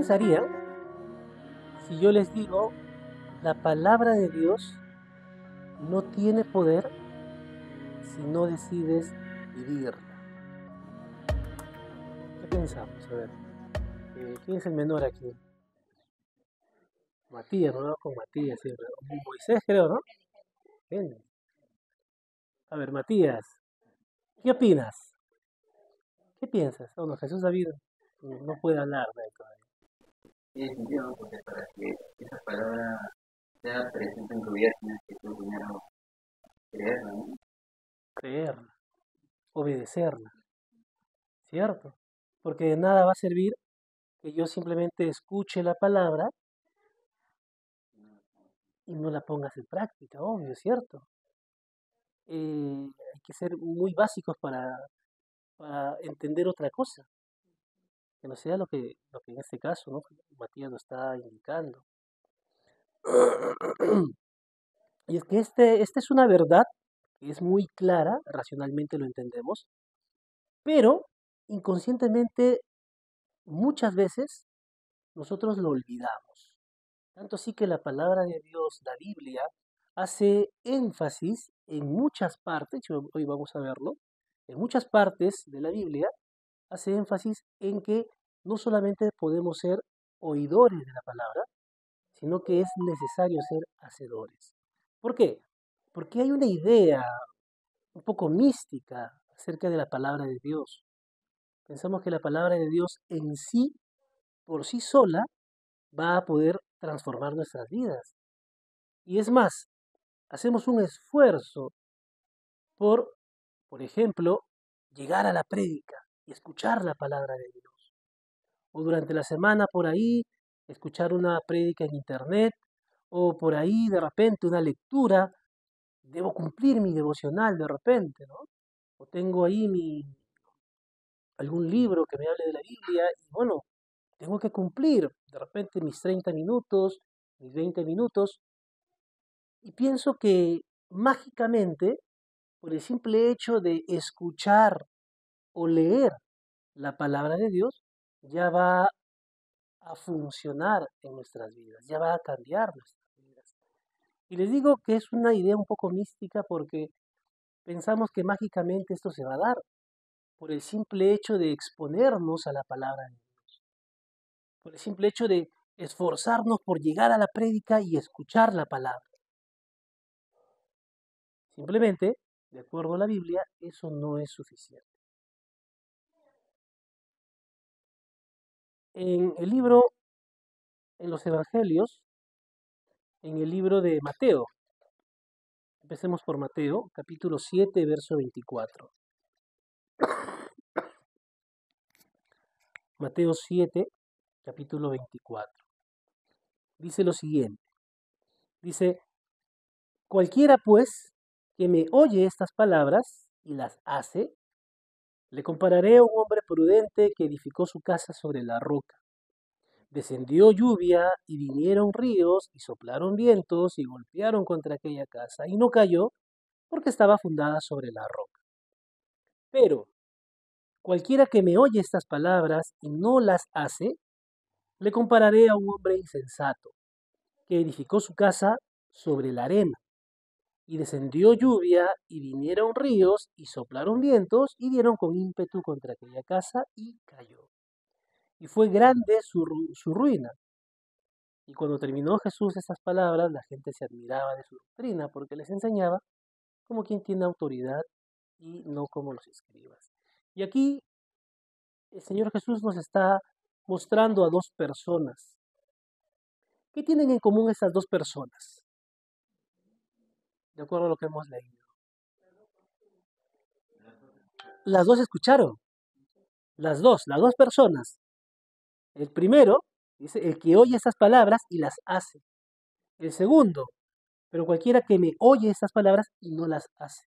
pensarían si yo les digo, la palabra de Dios no tiene poder si no decides vivirla? ¿Qué pensamos? A ver, ¿quién es el menor aquí? Matías, no con Matías siempre. Moisés, creo, ¿no? Bien. A ver, Matías, ¿qué opinas? ¿Qué piensas? Oh, no, Jesús David no puede hablar de todavía. Tiene sentido, ¿no? Porque para que esa palabra sea presente en tu vida tienes que tú primero creerla, ¿no? Creerla, obedecerla, ¿cierto? Porque de nada va a servir que yo simplemente escuche la palabra y no la pongas en práctica, obvio, ¿cierto? Hay que ser muy básicos para entender otra cosa, que no sea lo que en este caso, ¿no? Matías nos está indicando. Y es que esta es una verdad que es muy clara, racionalmente lo entendemos, pero inconscientemente muchas veces nosotros lo olvidamos. Tanto así que la palabra de Dios, la Biblia, hace énfasis en muchas partes, y hoy vamos a verlo, en muchas partes de la Biblia hace énfasis en que no solamente podemos ser oidores de la palabra, sino que es necesario ser hacedores. ¿Por qué? Porque hay una idea un poco mística acerca de la palabra de Dios. Pensamos que la palabra de Dios en sí, por sí sola, va a poder transformar nuestras vidas. Y es más, hacemos un esfuerzo por, por ejemplo, llegar a la prédica y escuchar la palabra de Dios. O durante la semana por ahí, escuchar una prédica en internet, o por ahí de repente una lectura. Debo cumplir mi devocional de repente, ¿no? O tengo ahí algún libro que me hable de la Biblia y bueno, tengo que cumplir de repente mis 30 minutos, mis 20 minutos y pienso que mágicamente, por el simple hecho de escuchar o leer la palabra de Dios, ya va a funcionar en nuestras vidas, ya va a cambiar nuestras vidas. Y les digo que es una idea un poco mística porque pensamos que mágicamente esto se va a dar por el simple hecho de exponernos a la palabra de Dios, por el simple hecho de esforzarnos por llegar a la prédica y escuchar la palabra. Simplemente, de acuerdo a la Biblia, eso no es suficiente. En el libro, en los Evangelios, en el libro de Mateo, empecemos por Mateo, capítulo 7, verso 24. Mateo 7, capítulo 24. Dice lo siguiente. Dice, cualquiera pues que me oye estas palabras y las hace, le compararé a un hombre prudente que edificó su casa sobre la roca. Descendió lluvia y vinieron ríos y soplaron vientos y golpearon contra aquella casa y no cayó porque estaba fundada sobre la roca. Pero cualquiera que me oye estas palabras y no las hace, le compararé a un hombre insensato que edificó su casa sobre la arena. Y descendió lluvia y vinieron ríos y soplaron vientos y dieron con ímpetu contra aquella casa y cayó. Y fue grande su ruina. Y cuando terminó Jesús estas palabras, la gente se admiraba de su doctrina porque les enseñaba como quien tiene autoridad y no como los escribas. Y aquí el Señor Jesús nos está mostrando a dos personas. ¿Qué tienen en común estas dos personas? De acuerdo a lo que hemos leído. Las dos escucharon, las dos personas. El primero, dice, el que oye estas palabras y las hace. El segundo, pero cualquiera que me oye estas palabras y no las hace.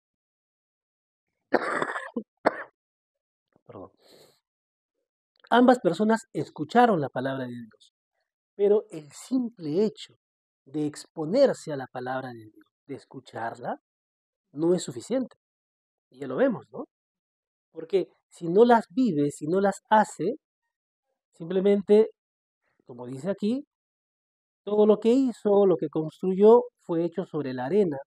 Perdón. Ambas personas escucharon la palabra de Dios, pero el simple hecho de exponerse a la palabra de Dios, de escucharla, no es suficiente. Y ya lo vemos, ¿no? Porque si no las vive, si no las hace, simplemente Como dice aquí, todo lo que hizo, lo que construyó, fue hecho sobre la arena.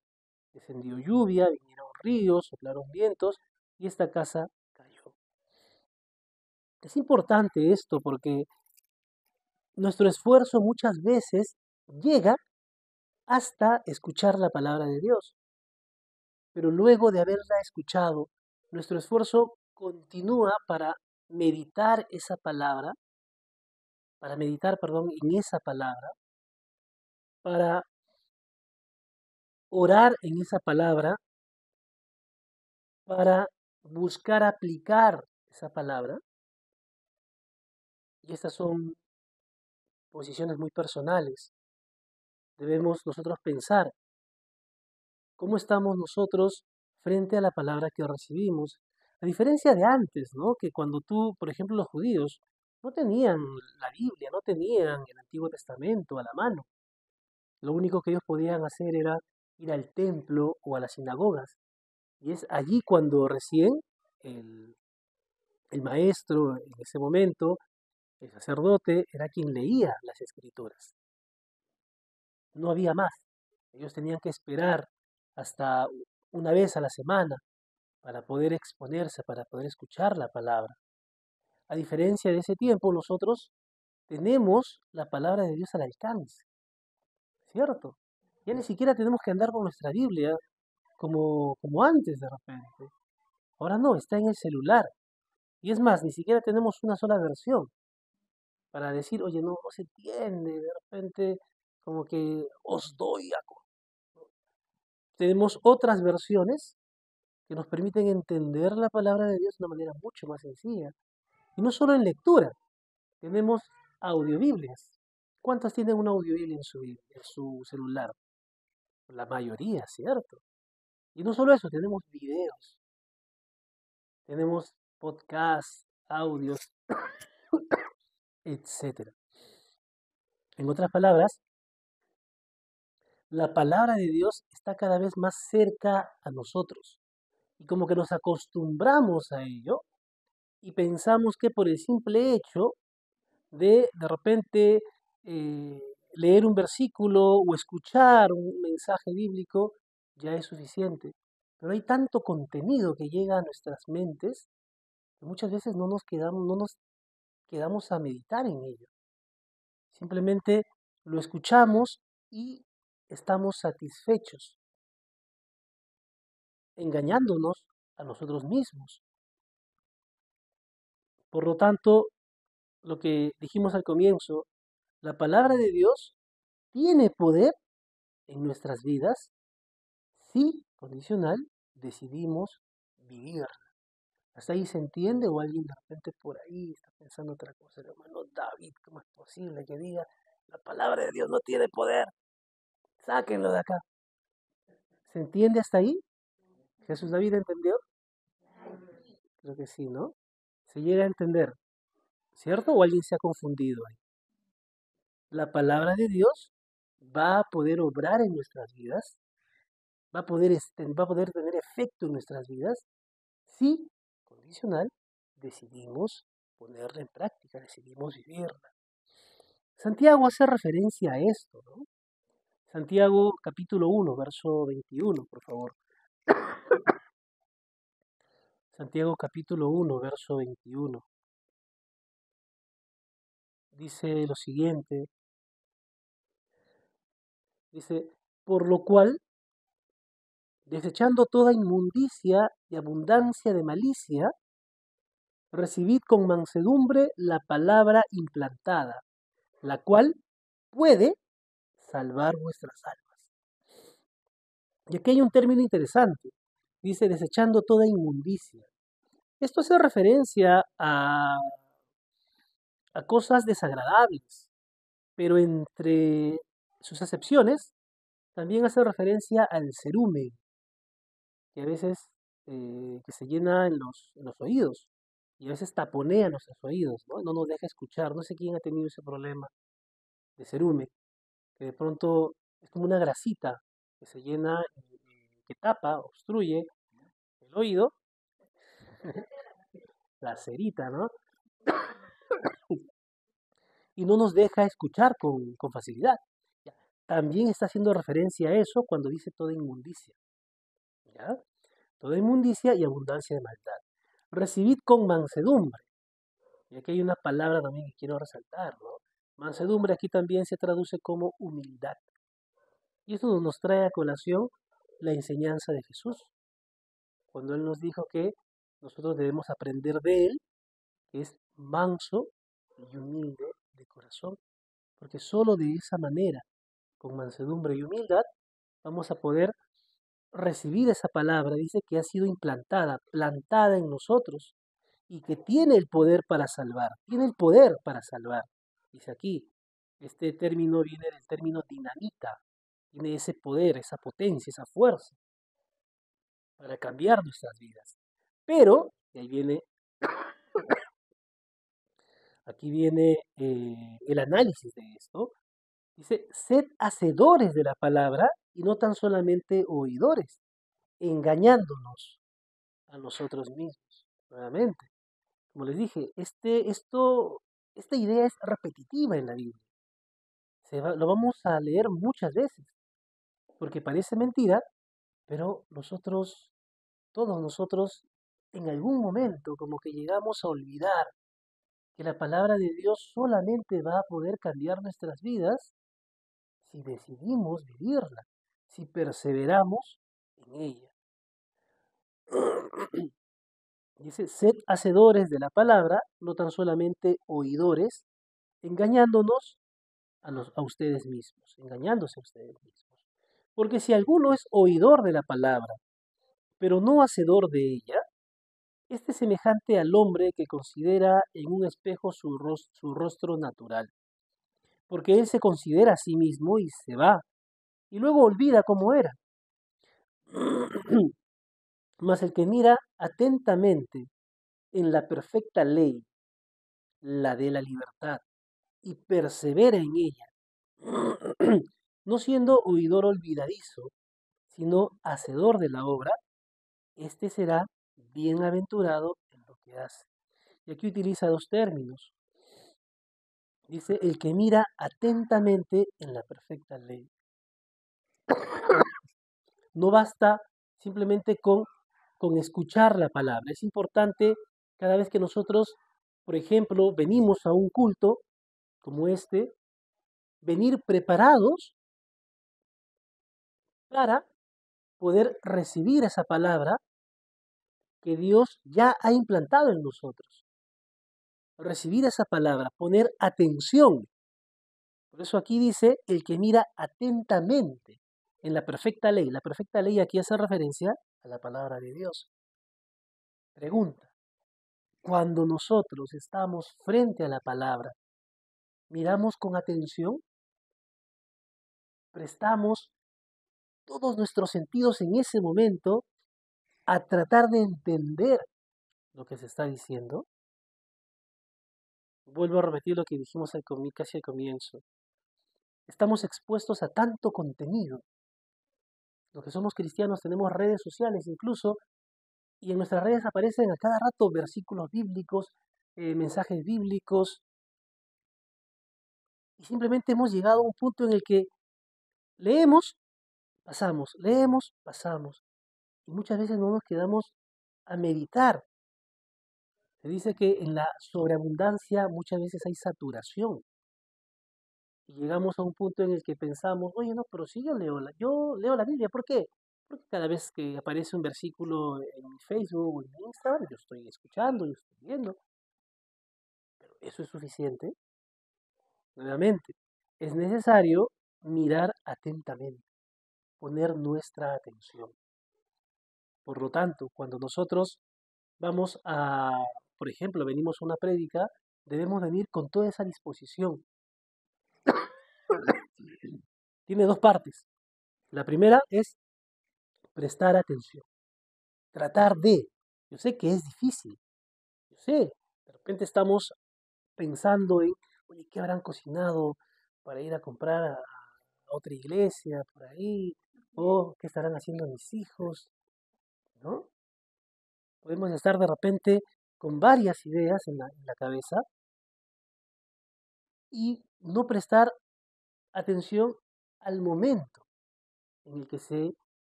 Descendió lluvia, vinieron ríos, soplaron vientos y esta casa cayó. Es importante esto porque nuestro esfuerzo muchas veces llega hasta escuchar la palabra de Dios, pero luego de haberla escuchado, nuestro esfuerzo continúa meditar esa palabra, para meditar, perdón, en esa palabra, para orar en esa palabra, para buscar aplicar esa palabra. Y estas son posiciones muy personales. Debemos nosotros pensar cómo estamos nosotros frente a la palabra que recibimos. A diferencia de antes, ¿no? Que cuando tú, por ejemplo, los judíos no tenían la Biblia, no tenían el Antiguo Testamento a la mano. Lo único que ellos podían hacer era ir al templo o a las sinagogas. Y es allí cuando recién el, el maestro, en ese momento, el sacerdote, era quien leía las escrituras. No había más. Ellos tenían que esperar hasta una vez a la semana para poder exponerse, para poder escuchar la palabra. A diferencia de ese tiempo, nosotros tenemos la palabra de Dios al alcance, ¿cierto? Ya ni siquiera tenemos que andar con nuestra Biblia como antes de repente. Ahora no, está en el celular. Y es más, ni siquiera tenemos una sola versión para decir, oye, no se entiende, de repente como que os doy a... Tenemos otras versiones que nos permiten entender la palabra de Dios de una manera mucho más sencilla. Y no solo en lectura, tenemos audiobiblias. ¿Cuántas tienen una audiobiblia en su celular? La mayoría, ¿cierto? Y no solo eso, tenemos videos, tenemos podcasts, audios, etcétera. En otras palabras, la palabra de Dios está cada vez más cerca a nosotros. Y como que nos acostumbramos a ello y pensamos que por el simple hecho de repente eh, leer un versículo o escuchar un mensaje bíblico ya es suficiente. Pero hay tanto contenido que llega a nuestras mentes que muchas veces no nos quedamos a meditar en ello. Simplemente lo escuchamos y estamos satisfechos, engañándonos a nosotros mismos. Por lo tanto, lo que dijimos al comienzo, la palabra de Dios tiene poder en nuestras vidas si, condicional, decidimos vivir. ¿Hasta ahí se entiende o alguien de repente por ahí está pensando otra cosa? El hermano David, ¿cómo es posible que diga la palabra de Dios no tiene poder? Sáquenlo de acá. ¿Se entiende hasta ahí? ¿Jesús David entendió? Creo que sí, ¿no? Se llega a entender, ¿cierto? ¿O alguien se ha confundido ahí? La palabra de Dios va a poder obrar en nuestras vidas, va a poder tener efecto en nuestras vidas si, condicional, decidimos ponerla en práctica, decidimos vivirla. Santiago hace referencia a esto, ¿no? Santiago capítulo 1, verso 21, por favor. Santiago capítulo 1, verso 21. Dice lo siguiente, dice, por lo cual, desechando toda inmundicia y abundancia de malicia, recibid con mansedumbre la palabra implantada, la cual puede salvar vuestras almas. Y aquí hay un término interesante. Dice, desechando toda inmundicia. Esto hace referencia a cosas desagradables, pero entre sus acepciones también hace referencia al cerumen, que a veces que se llena en los oídos y a veces taponea nuestros oídos, ¿no? No nos deja escuchar. No sé quién ha tenido ese problema de cerumen, que de pronto es como una grasita que se llena, que tapa, obstruye el oído, la cerita, ¿no? y no nos deja escuchar con facilidad. Ya, también está haciendo referencia a eso cuando dice toda inmundicia. ¿Ya? Toda inmundicia y abundancia de maldad. Recibid con mansedumbre. Y aquí hay una palabra también que quiero resaltar, ¿no? Mansedumbre aquí también se traduce como humildad. Y esto nos trae a colación la enseñanza de Jesús, cuando Él nos dijo que nosotros debemos aprender de Él, que es manso y humilde de corazón, porque solo de esa manera, con mansedumbre y humildad, vamos a poder recibir esa palabra, dice que ha sido implantada, plantada en nosotros y que tiene el poder para salvar, tiene el poder para salvar. Dice aquí, este término viene del término dinamita, tiene ese poder, esa potencia, esa fuerza para cambiar nuestras vidas. Pero, y ahí viene, aquí viene el análisis de esto, dice, sed hacedores de la palabra y no tan solamente oidores, engañándonos a nosotros mismos. Nuevamente, como les dije, esta idea es repetitiva en la Biblia. Lo vamos a leer muchas veces, porque parece mentira, pero nosotros, todos nosotros, en algún momento como que llegamos a olvidar que la palabra de Dios solamente va a poder cambiar nuestras vidas si decidimos vivirla, si perseveramos en ella. Dice, sed hacedores de la palabra, no tan solamente oidores, engañándonos a ustedes mismos, engañándose a ustedes mismos. Porque si alguno es oidor de la palabra, pero no hacedor de ella, este es semejante al hombre que considera en un espejo su rostro natural, porque él se considera a sí mismo y se va, y luego olvida cómo era. Mas el que mira atentamente en la perfecta ley, la de la libertad, y persevera en ella, no siendo oidor olvidadizo, sino hacedor de la obra, este será bienaventurado en lo que hace. Y aquí utiliza dos términos. Dice, el que mira atentamente en la perfecta ley. No basta simplemente con escuchar la palabra. Es importante cada vez que nosotros, por ejemplo, venimos a un culto como este, venir preparados para poder recibir esa palabra que Dios ya ha implantado en nosotros. Recibir esa palabra, poner atención. Por eso aquí dice el que mira atentamente en la perfecta ley. La perfecta ley aquí hace referencia a la palabra de Dios. Pregunta, cuando nosotros estamos frente a la palabra, miramos con atención, prestamos todos nuestros sentidos en ese momento a tratar de entender lo que se está diciendo. Vuelvo a repetir lo que dijimos casi al comienzo. Estamos expuestos a tanto contenido. Los que somos cristianos tenemos redes sociales incluso, y en nuestras redes aparecen a cada rato versículos bíblicos, mensajes bíblicos, y simplemente hemos llegado a un punto en el que leemos, pasamos, y muchas veces no nos quedamos a meditar. Se dice que en la sobreabundancia muchas veces hay saturación, y llegamos a un punto en el que pensamos, oye, no, pero si yo leo la Biblia, ¿por qué? Porque cada vez que aparece un versículo en mi Facebook o en mi Instagram, yo estoy escuchando, yo estoy viendo. Pero ¿eso es suficiente? Nuevamente, es necesario mirar atentamente, poner nuestra atención. Por lo tanto, cuando nosotros vamos por ejemplo, venimos a una prédica, debemos venir con toda esa disposición. Tiene dos partes. La primera es prestar atención, tratar de. Yo sé que es difícil, yo sé, de repente estamos pensando en, oye, ¿qué habrán cocinado para ir a comprar a otra iglesia por ahí? ¿O qué estarán haciendo mis hijos? ¿No? Podemos estar de repente con varias ideas en la cabeza, y no prestar atención al momento en el que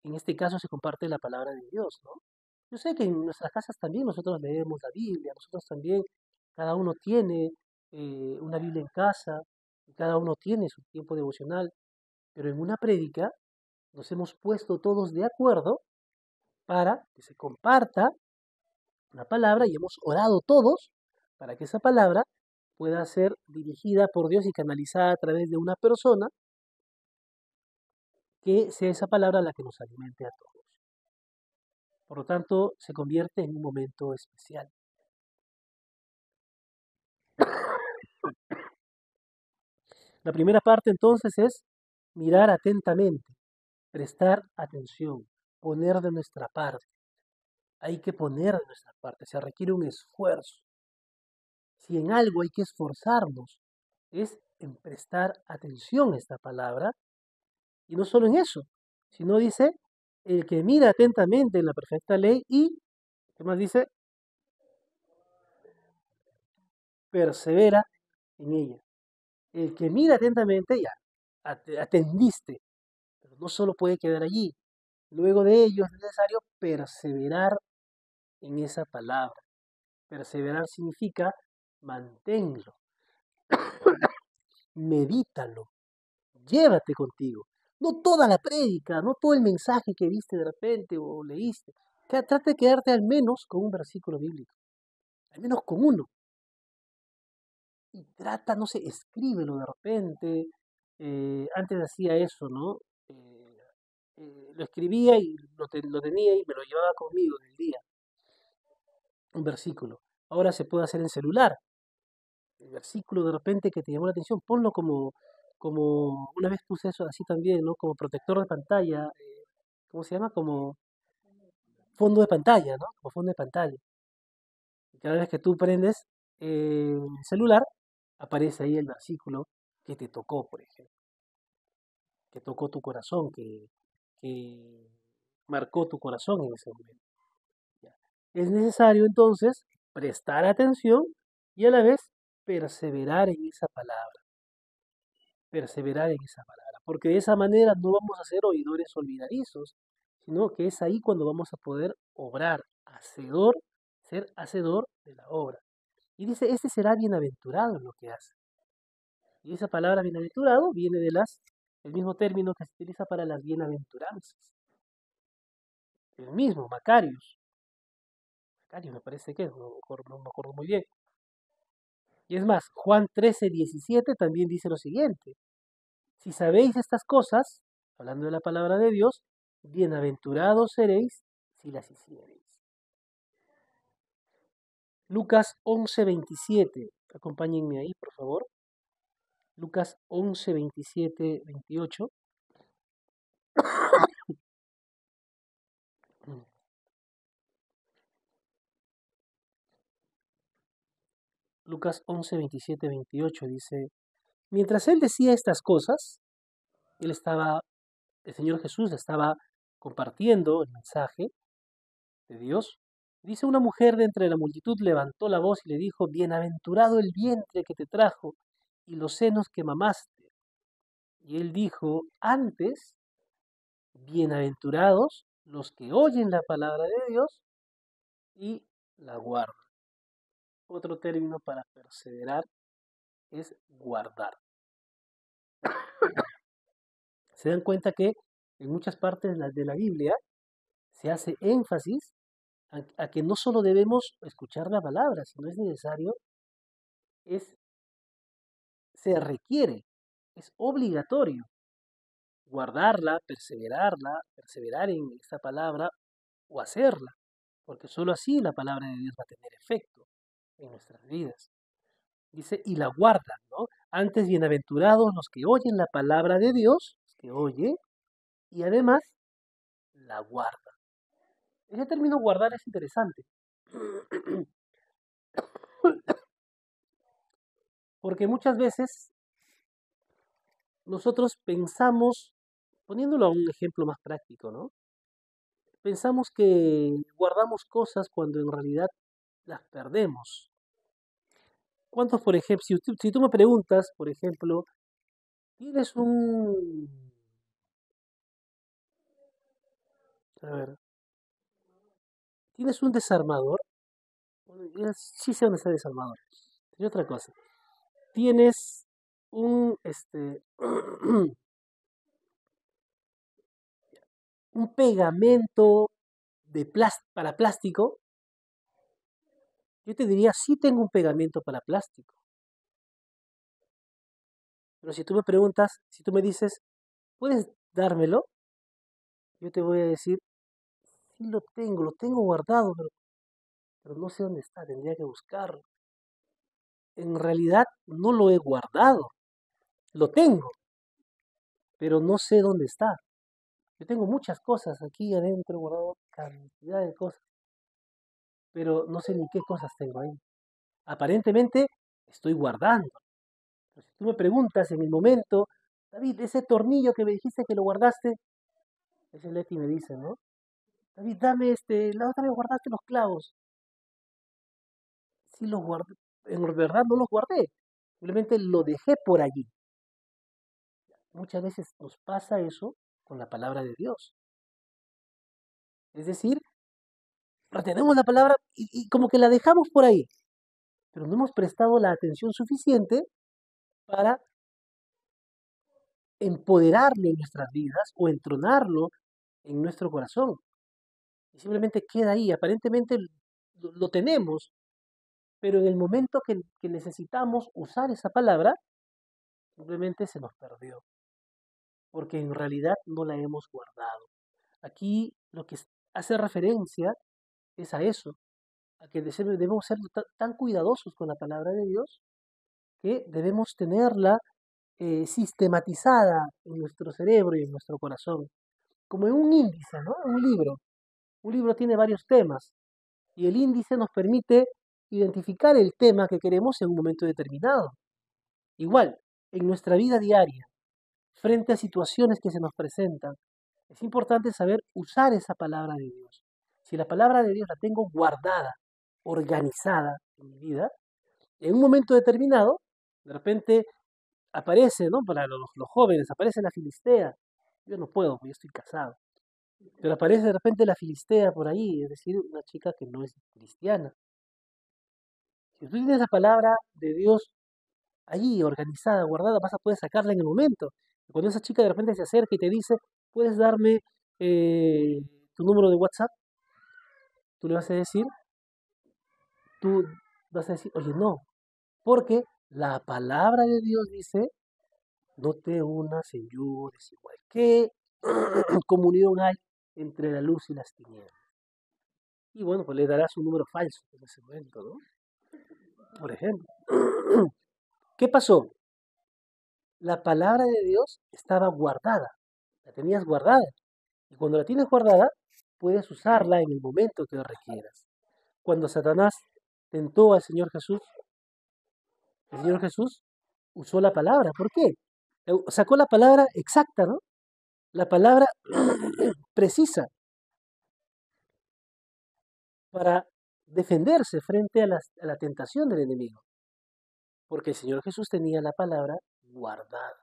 en este caso se comparte la palabra de Dios, ¿no? Yo sé que en nuestras casas también nosotros leemos la Biblia, nosotros también, cada uno tiene una Biblia en casa, y cada uno tiene su tiempo devocional, pero en una prédica nos hemos puesto todos de acuerdo para que se comparta una palabra y hemos orado todos para que esa palabra pueda ser dirigida por Dios y canalizada a través de una persona, que sea esa palabra la que nos alimente a todos. Por lo tanto, se convierte en un momento especial. La primera parte entonces es mirar atentamente, prestar atención, poner de nuestra parte. Hay que poner de nuestra parte, se requiere un esfuerzo. Si en algo hay que esforzarnos, es en prestar atención a esta palabra, y no solo en eso, sino dice, el que mira atentamente en la perfecta ley y, ¿qué más dice? Persevera en ella. El que mira atentamente, ya, atendiste, pero no solo puede quedar allí. Luego de ello es necesario perseverar en esa palabra. Perseverar significa manténlo, medítalo, llévate contigo. No toda la prédica, no todo el mensaje que viste de repente o leíste. Trata de quedarte al menos con un versículo bíblico, al menos con uno. Y trata, no sé, escríbelo de repente. Antes hacía eso, ¿no? Lo escribía y lo tenía y me lo llevaba conmigo en el día, un versículo. Ahora se puede hacer en celular. El versículo de repente que te llamó la atención, ponlo como una vez puse eso así también, ¿no? Como protector de pantalla, ¿cómo se llama? Como fondo de pantalla, ¿no? Como fondo de pantalla. Y cada vez que tú prendes el celular, aparece ahí el versículo que te tocó, por ejemplo, que tocó tu corazón, que marcó tu corazón en ese momento. ¿Ya? Es necesario entonces prestar atención y a la vez perseverar en esa palabra, perseverar en esa palabra, porque de esa manera no vamos a ser oidores olvidadizos, sino que es ahí cuando vamos a poder obrar, ser hacedor de la obra. Y dice, este será bienaventurado en lo que hace. Y esa palabra bienaventurado viene el mismo término que se utiliza para las bienaventuranzas. El mismo, Macarios. Macarios me parece que es, no me acuerdo muy bien. Y es más, Juan 13:17 también dice lo siguiente. Si sabéis estas cosas, hablando de la palabra de Dios, bienaventurados seréis si las hiciereis. Lucas 11:27. Acompáñenme ahí, por favor. Lucas 11:27, 28. Lucas 11:27, 28 dice, mientras él decía estas cosas, él estaba, el Señor Jesús le estaba compartiendo el mensaje de Dios. Dice, una mujer de entre la multitud levantó la voz y le dijo, bienaventurado el vientre que te trajo y los senos que mamaste. Y él dijo, antes, bienaventurados los que oyen la palabra de Dios y la guardan. Otro término para perseverar es guardar. Se dan cuenta que en muchas partes de la Biblia se hace énfasis a que no solo debemos escuchar la palabra, sino es necesario, es, se requiere, es obligatorio guardarla, perseverar en esta palabra o hacerla, porque solo así la palabra de Dios va a tener efecto en nuestras vidas. Dice, y la guardan, ¿no? Antes bienaventurados los que oyen la palabra de Dios, los que oye, y además la guardan. Ese término guardar es interesante, porque muchas veces nosotros pensamos, poniéndolo a un ejemplo más práctico, ¿no? Pensamos que guardamos cosas cuando en realidad las perdemos. ¿Cuántos, por ejemplo, si tú me preguntas, por ejemplo, tienes a ver, tienes un desarmador? Bueno, sí sé dónde está el desarmador. Y otra cosa, tienes un un pegamento para plástico. Yo te diría, sí tengo un pegamento para plástico. Pero si tú me preguntas, si tú me dices, ¿puedes dármelo? Yo te voy a decir, sí lo tengo guardado, pero no sé dónde está, tendría que buscarlo. En realidad no lo he guardado, lo tengo, pero no sé dónde está. Yo tengo muchas cosas aquí adentro, guardado cantidad de cosas, pero no sé ni qué cosas tengo ahí. Aparentemente estoy guardando. Pero si tú me preguntas en el momento, David, ese tornillo que me dijiste que lo guardaste, ese Leti me dice, ¿no? David, dame la otra vez guardaste los clavos. Sí los guardé, en verdad no los guardé, simplemente lo dejé por allí. Muchas veces nos pasa eso con la palabra de Dios. Es decir, retenemos la palabra y como que la dejamos por ahí, pero no hemos prestado la atención suficiente para empoderarlo en nuestras vidas o entronarlo en nuestro corazón. Y simplemente queda ahí. Aparentemente lo tenemos, pero en el momento que necesitamos usar esa palabra, simplemente se nos perdió, porque en realidad no la hemos guardado. Aquí lo que hace referencia es a eso, a que debemos ser tan cuidadosos con la palabra de Dios que debemos tenerla sistematizada en nuestro cerebro y en nuestro corazón, como en un índice, ¿no? En un libro. Un libro tiene varios temas y el índice nos permite identificar el tema que queremos en un momento determinado. Igual, en nuestra vida diaria, frente a situaciones que se nos presentan, es importante saber usar esa palabra de Dios. Si la palabra de Dios la tengo guardada, organizada en mi vida, en un momento determinado, de repente aparece, ¿no? Para los jóvenes, aparece la Filistea. Yo no puedo, porque yo estoy casado. Pero aparece de repente la Filistea por ahí, es decir, una chica que no es cristiana. Si tú tienes la palabra de Dios allí, organizada, guardada, vas a poder sacarla en el momento. Y cuando esa chica de repente se acerca y te dice, ¿puedes darme eh, tu número de WhatsApp? Tú le vas a decir, tú vas a decir, oye, no, porque la palabra de Dios dice, no te unas en yugo desigual. ¿Qué comunión hay entre la luz y las tinieblas? Y bueno, pues le darás un número falso en ese momento, ¿no? Por ejemplo. ¿Qué pasó? La palabra de Dios estaba guardada, la tenías guardada. Y cuando la tienes guardada, puedes usarla en el momento que lo requieras. Cuando Satanás tentó al Señor Jesús, el Señor Jesús usó la palabra. ¿Por qué? Sacó la palabra exacta, ¿no? La palabra precisa para defenderse frente a la tentación del enemigo. Porque el Señor Jesús tenía la palabra guardada.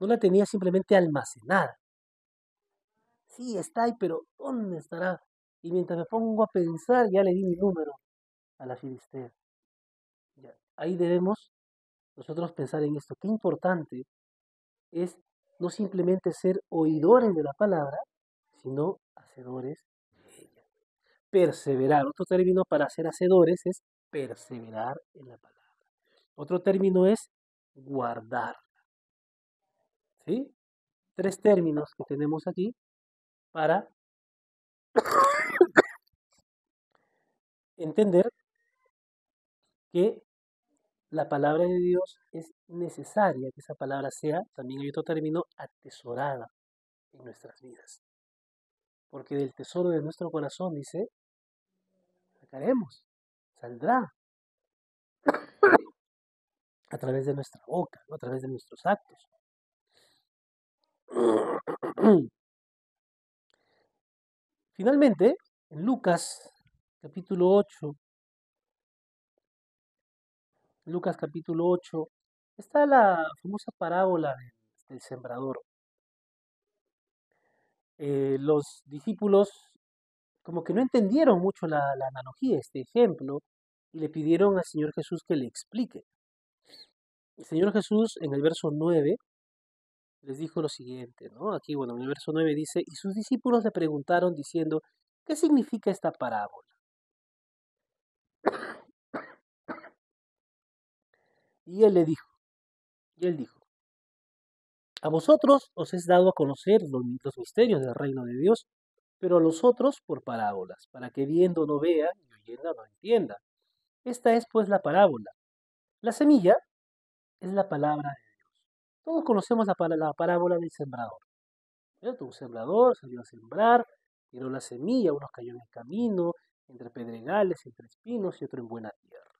No la tenía simplemente almacenada. Sí, está ahí, pero ¿dónde estará? Y mientras me pongo a pensar, ya le di mi número a la Filistea. Ya, ahí debemos nosotros pensar en esto. Qué importante es no simplemente ser oidores de la palabra, sino hacedores de ella. Perseverar. Otro término para ser hacedores es perseverar en la palabra. Otro término es guardar. ¿Sí? Tres términos que tenemos aquí para entender que la palabra de Dios es necesaria, que esa palabra sea, también hay otro término, atesorada en nuestras vidas. Porque del tesoro de nuestro corazón, dice, sacaremos, saldrá a través de nuestra boca, ¿no? A través de nuestros actos. Finalmente, en Lucas capítulo 8, Lucas capítulo 8, está la famosa parábola del sembrador. Los discípulos como que no entendieron mucho la analogía, este ejemplo, y le pidieron al Señor Jesús que le explique. El Señor Jesús en el verso 9 les dijo lo siguiente, ¿no? Aquí, bueno, en el verso 9 dice, y sus discípulos le preguntaron diciendo, ¿qué significa esta parábola? Y él le dijo, y él dijo, a vosotros os es dado a conocer los misterios del reino de Dios, pero a los otros por parábolas, para que viendo no vean y oyendo no entiendan. Esta es pues la parábola. La semilla es la palabra de Dios. Todos conocemos la parábola del sembrador, ¿cierto? Un sembrador salió a sembrar, tiró la semilla, unos cayó en el camino, entre pedregales, entre espinos y otro en buena tierra.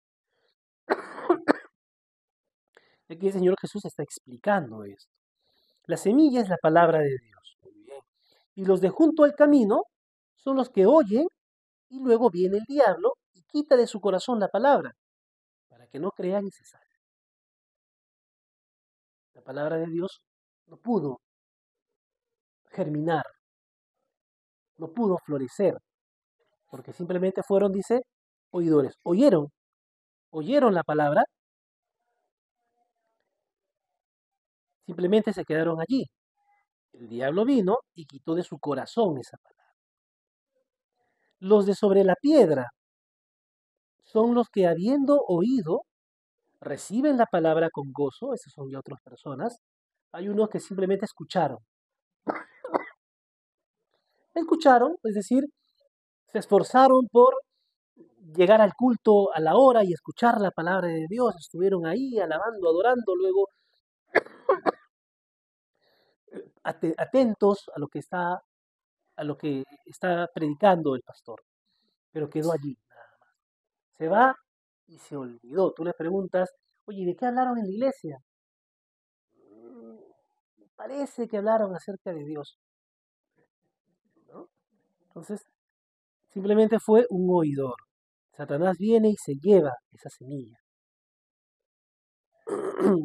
Aquí el Señor Jesús está explicando esto. La semilla es la palabra de Dios. Muy bien. Y los de junto al camino son los que oyen y luego viene el diablo y quita de su corazón la palabra para que no crean y se salven. La palabra de Dios no pudo germinar, no pudo florecer, porque simplemente fueron, dice, oidores. Oyeron la palabra, simplemente se quedaron allí. El diablo vino y quitó de su corazón esa palabra. Los de sobre la piedra son los que habiendo oído, reciben la palabra con gozo, esas son ya otras personas. Hay unos que simplemente escucharon. Escucharon, es decir, se esforzaron por llegar al culto a la hora y escuchar la palabra de Dios, estuvieron ahí alabando, adorando, luego atentos a lo que está predicando el pastor, pero quedó allí nada más. Se va y se olvidó. Tú le preguntas, oye, ¿de qué hablaron en la iglesia? Parece que hablaron acerca de Dios, ¿no? Entonces, simplemente fue un oidor. Satanás viene y se lleva esa semilla.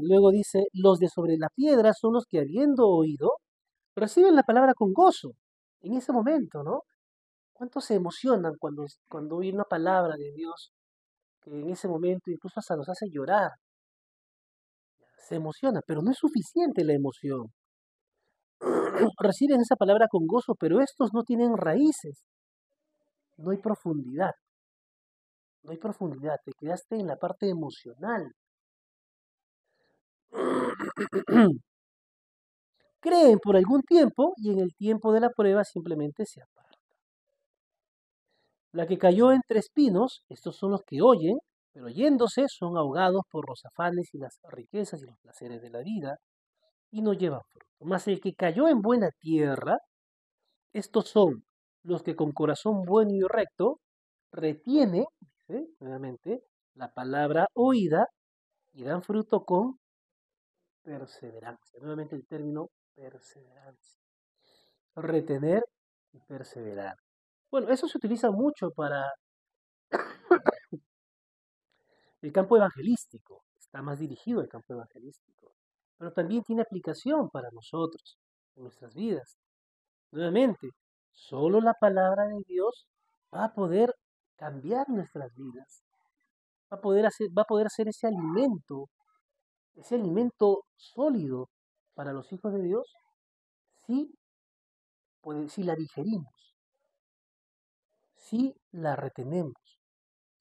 Luego dice, los de sobre la piedra son los que habiendo oído, reciben la palabra con gozo. En ese momento, ¿no? ¿Cuántos se emocionan cuando oyen una palabra de Dios que en ese momento incluso hasta los hace llorar? Se emociona, pero no es suficiente la emoción. Reciben esa palabra con gozo, pero estos no tienen raíces. No hay profundidad. No hay profundidad. Te quedaste en la parte emocional. Creen por algún tiempo y en el tiempo de la prueba simplemente se apartan. La que cayó entre espinos, estos son los que oyen, pero oyéndose son ahogados por los afanes y las riquezas y los placeres de la vida y no llevan fruto. Mas el que cayó en buena tierra, estos son los que con corazón bueno y recto retiene, dice nuevamente, la palabra oída y dan fruto con perseverancia. Nuevamente el término perseverancia. Retener y perseverar. Bueno, eso se utiliza mucho para el campo evangelístico. Está más dirigido al campo evangelístico. Pero también tiene aplicación para nosotros, en nuestras vidas. Nuevamente, solo la palabra de Dios va a poder cambiar nuestras vidas. Va a poder ser ese alimento sólido para los hijos de Dios, si, si la digerimos, si la retenemos,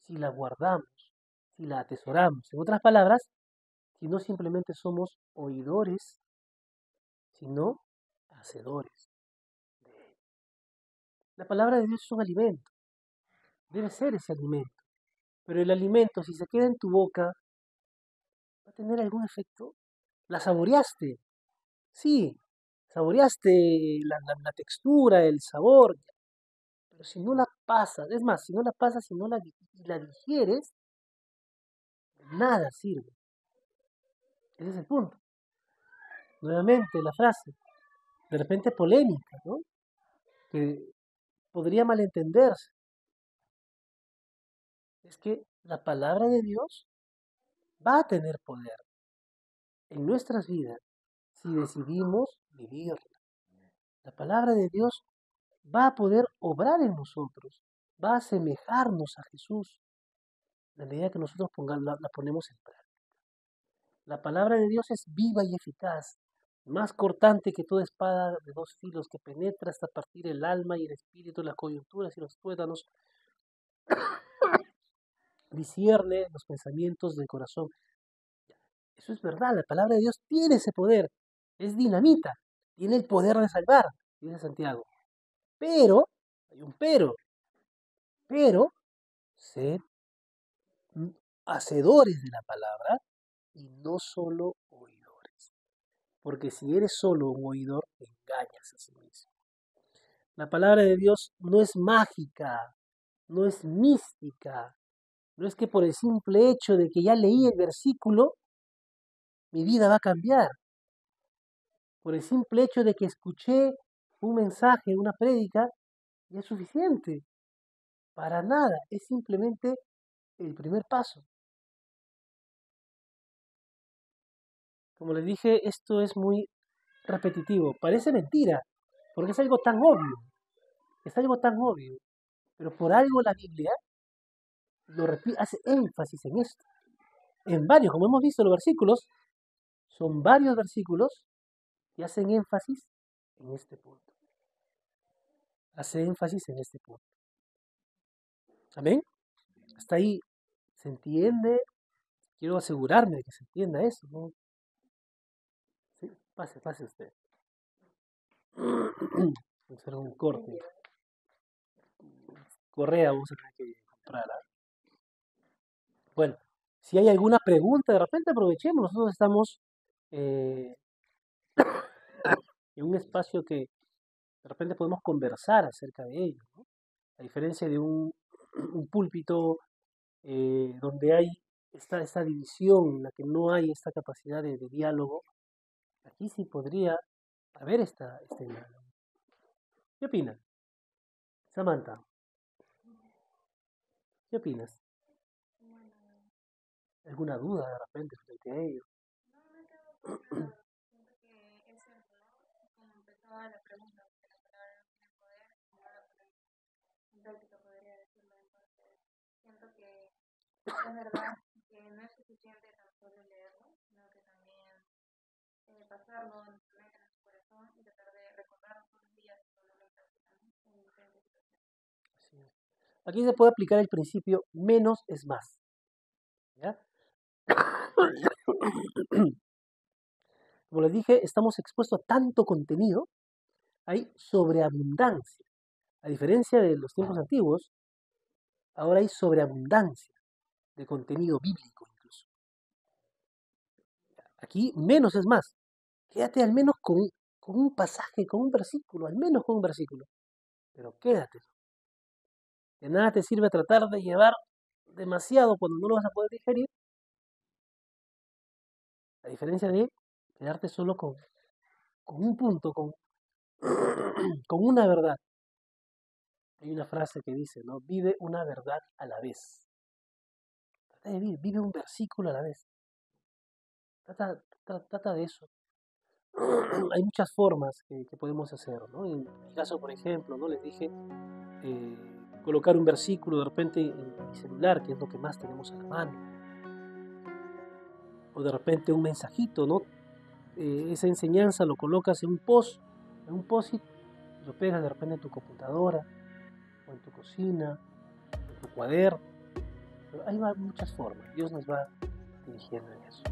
si la guardamos, si la atesoramos. En otras palabras, si no simplemente somos oidores, sino hacedores de él. La palabra de Dios es un alimento, debe ser ese alimento, pero el alimento, si se queda en tu boca, ¿va a tener algún efecto? ¿La saboreaste? Sí, saboreaste la textura, el sabor, pero si no la pasas, es más, si no la pasas, si no la digieres, nada sirve. Ese es el punto. Nuevamente la frase, de repente polémica, ¿no? Que podría malentenderse. Es que la palabra de Dios va a tener poder en nuestras vidas si decidimos vivirla. La palabra de Dios va a poder obrar en nosotros, va a asemejarnos a Jesús, en la medida que nosotros la ponemos en práctica. La palabra de Dios es viva y eficaz, más cortante que toda espada de dos filos, que penetra hasta partir el alma y el espíritu, las coyunturas y los tuétanos, discierne los pensamientos del corazón. Eso es verdad, la palabra de Dios tiene ese poder, es dinamita, tiene el poder de salvar, dice Santiago. Pero, hay un pero, sed hacedores de la palabra y no solo oidores. Porque si eres solo un oidor, te engañas a sí mismo. La palabra de Dios no es mágica, no es mística, no es que por el simple hecho de que ya leí el versículo, mi vida va a cambiar. Por el simple hecho de que escuché un mensaje, una prédica, ya es suficiente. Para nada, es simplemente el primer paso. Como les dije, esto es muy repetitivo. Parece mentira, porque es algo tan obvio. Es algo tan obvio. Pero por algo la Biblia hace énfasis en esto. En varios, como hemos visto los versículos, son varios versículos que hacen énfasis en este punto. Hace énfasis en este punto. ¿Amén? Hasta ahí se entiende. Quiero asegurarme de que se entienda eso, ¿no? Sí, pase usted. Vamos a hacer un corte. Correa vamos a tener que comprarla. Bueno, si hay alguna pregunta, de repente aprovechemos. Nosotros estamos en un espacio que de repente podemos conversar acerca de ello, ¿no? A diferencia de un púlpito donde hay esta división, en la que no hay esta capacidad de diálogo, aquí sí podría haber este diálogo. ¿Qué opinas? Samantha, ¿qué opinas? ¿Alguna duda de repente frente a ello? Es verdad que no es suficiente tan solo leerlo, sino que también pasarlo en nuestra mente, en nuestro corazón y tratar de recordarlo todos los días y ponerlo en práctica, ¿no? En diferentes situaciones. Así es. Aquí se puede aplicar el principio menos es más. ¿Ya? Como les dije, estamos expuestos a tanto contenido, hay sobreabundancia. A diferencia de los tiempos antiguos, ahora hay sobreabundancia de contenido bíblico incluso. Aquí menos es más. Quédate al menos con un pasaje, con un versículo, al menos con un versículo. Pero quédate. De nada te sirve tratar de llevar demasiado cuando no lo vas a poder digerir. A diferencia de quedarte solo con un punto, con una verdad. Hay una frase que dice, ¿no? Vive una verdad a la vez. Trata de vivir, vive un versículo a la vez. Trata de eso. Hay muchas formas que podemos hacer, ¿no? En mi caso, por ejemplo, ¿no? Les dije, colocar un versículo de repente en mi celular, que es lo que más tenemos a la mano. O de repente un mensajito, ¿no? Esa enseñanza lo colocas en un post-it, lo pegas de repente en tu computadora, o en tu cocina, en tu cuaderno. Pero hay muchas formas. Dios nos va dirigiendo en eso.